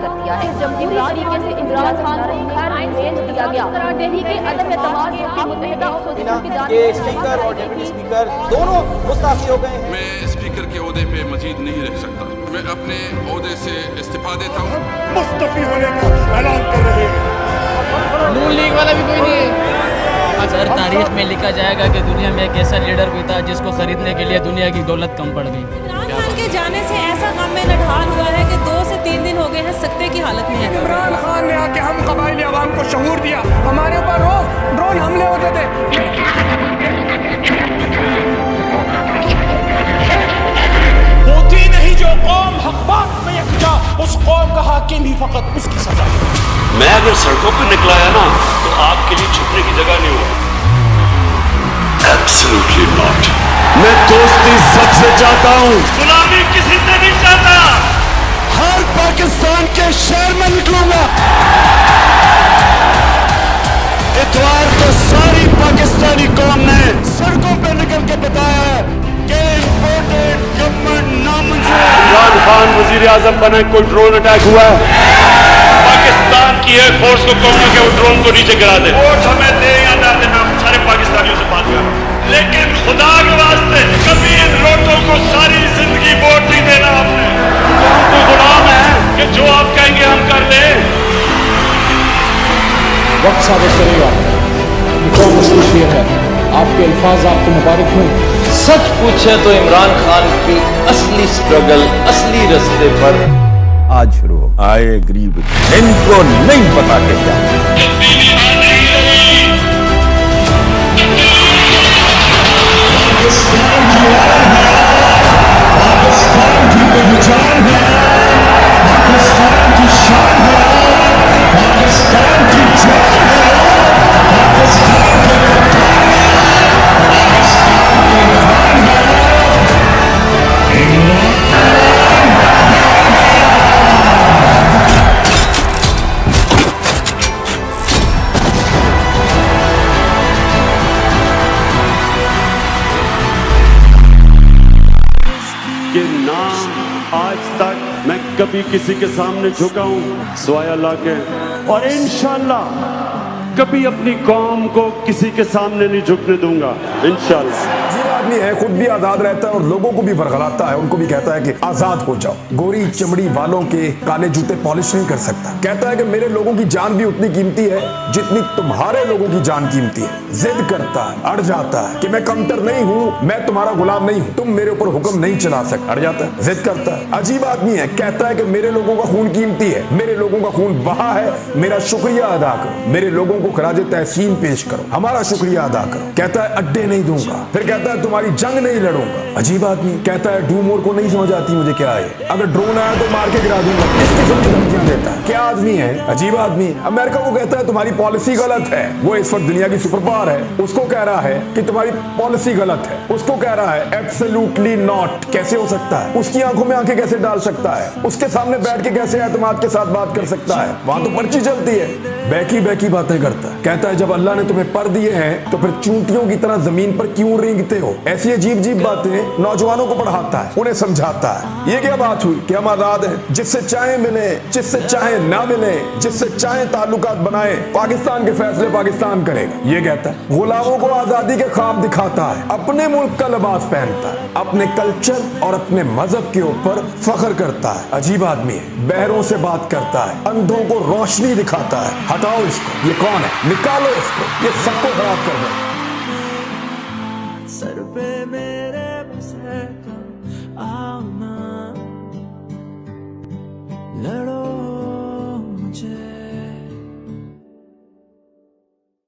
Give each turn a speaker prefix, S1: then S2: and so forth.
S1: कर दिया है। जमहूरी तरीके से इमरान खान को घर भेज दिया गया। दिल्ली के अदम एतमाद से मुत्तहिदा अपोजिशन की जानिब से
S2: स्पीकर और डिप्टी स्पीकर दोनों मुस्तफी हो गए हैं।
S3: मैं स्पीकर के ओहदे पे मजीद नहीं रह सकता। मैं अपने ओहदे से इस्तीफा देता हूँ।
S4: मुस्तफी होने का ऐलान कर रहे हैं।
S5: नून लीग वाला भी कोई नहीं है।
S6: सर तारीख में लिखा जाएगा कि दुनिया में एक ऐसा लीडर भी था जिसको खरीदने के लिए दुनिया की दौलत कम पड़ गई।
S7: इमरान खान के जाने से ऐसा गम में नढाल हुआ है कि 2 से 3 दिन हो गए हैं, सकते की हालत में है।
S4: इमरान खान ने आके हम कबाइली आवाम को शऊर दिया। हमारे ऊपर रोज ड्रोन हमले होते थे। होती नहीं जो कौम हक बात में यकजा, उस कौम का हाकिम ही फकत उसकी सजा।
S8: मैं अगर सड़कों पर निकलाया ना तो आपके लिए छुपने की जगह नहीं होगी। Absolutely not.
S4: मैं दोस्ती सबसे चाहता हूँ,
S8: गुलामी किसी से नहीं चाहता।
S4: हर पाकिस्तान के शहर में निकलूंगा। इतवार को सारी पाकिस्तानी कौम ने सड़कों पे निकल के बताया है कि इम्पोर्टेड गवर्नमेंट नामंजूर।
S8: इमरान खान वजीर आजम बने, कोई ड्रोन अटैक हुआ है। पाकिस्तान की एयरफोर्स को कहूंगा कि वो ड्रोन को नीचे गिरा दे। वोट हमें दे या ना दे, मैं सारे पाकिस्तानियों से बात कर रहा हूं। लेकिन खुदा के वास्ते कभी इन लोटों को सारी जिंदगी वोट नहीं देना। आपने तो गुलाम है कि जो आप कहेंगे हम कर ले।
S9: वक्त साबित करेगा कौन मशहूरियत है। आपके अल्फाज आपको मुबारक हों।
S10: सच पूछे तो इमरान खान की असली स्ट्रगल असली रास्ते पर
S11: आज शुरू हो। आए गरीब इनको नहीं पता कि क्या
S4: पाकिस्तान की पहचान है, पाकिस्तान की शान है, पाकिस्तान की जान है, पाकिस्तान के कप्तान है, पाकिस्तान के खान है।
S8: कि ना आज तक मैं कभी किसी के सामने झुका हूं सिवाय अल्लाह के, और इंशाल्लाह कभी अपनी कौम को किसी के सामने नहीं झुकने दूंगा इंशाल्लाह।
S12: आदमी है, खुद भी आजाद रहता है और लोगों को भी बरगलाता है। उनको भी कहता है कि आजाद हो जाओ। गोरी चमड़ी वालों के काले जूते पॉलिश नहीं कर सकता। कहता है कि मेरे लोगों की जान भी उतनी कीमती है जितनी तुम्हारे लोगों की जान कीमती है। जिद करता है, अड़ जाता है कि मैं कमतर नहीं हूं, मैं तुम्हारा गुलाम नहीं हूं, तुम मेरे ऊपर हुक्म नहीं चला सकते। अड़ जाता है, जिद करता है। अजीब आदमी है, कहता है कि मेरे लोगों का खून कीमती है, मेरे लोगों का खून बहा है, मेरा शुक्रिया अदा करो, मेरे लोगों को खराज तहसीन पेश करो, हमारा शुक्रिया अदा करो। कहता है अड्डे नहीं दूंगा, फिर कहता है तुम्हारी जंग नहीं लड़ूंगा। अजीब आदमी कहता है डूमोर को नहीं समझ आती मुझे क्या है, अगर ड्रोन आया तो मार के गिरा दूंगा। इस किस्म की धमकियां देता है। क्या आदमी है, अजीब आदमी। अमेरिका को कहता है तुम्हारी पॉलिसी गलत है। वो इस वक्त दुनिया की सुपर पावर है, उसको कह रहा है कि तुम्हारी पॉलिसी गलत है। उसको कह रहा है एब्सोल्युटली नॉट। कैसे हो सकता है? उसकी आंखों में आंखें कैसे डाल सकता है? उसके सामने बैठ के कैसे एतमाद के साथ बात कर सकता है? वहां तो पर्ची चलती है। बैकी बैकी बातें करता है। कहता है जब अल्लाह ने तुम्हें पर दिए हैं तो फिर चूंटियों की तरह जमीन पर क्यों रेंगते हो? ऐसी अजीब अजीब बातें नौजवानों को पढ़ाता है, उन्हें समझाता है। ये क्या बात हुई कि हम आजाद हैं, जिससे चाहे मिले, जिससे चाहे ना मिले, जिससे चाहे ताल्लुकात बनाए, पाकिस्तान के फैसले पाकिस्तान करेगा। ये कहता है गुलामों को आजादी के ख्वाब दिखाता है, अपने मुल्क का लिबास पहनता है, अपने कल्चर और अपने मजहब के ऊपर फख्र करता है। अजीब आदमी है, बहरों से बात करता है, अंधों को रोशनी दिखाता है। हटाओ इसको, ये कौन है? निकालो इसको, ये सबको खराब कर दो।
S2: सर पे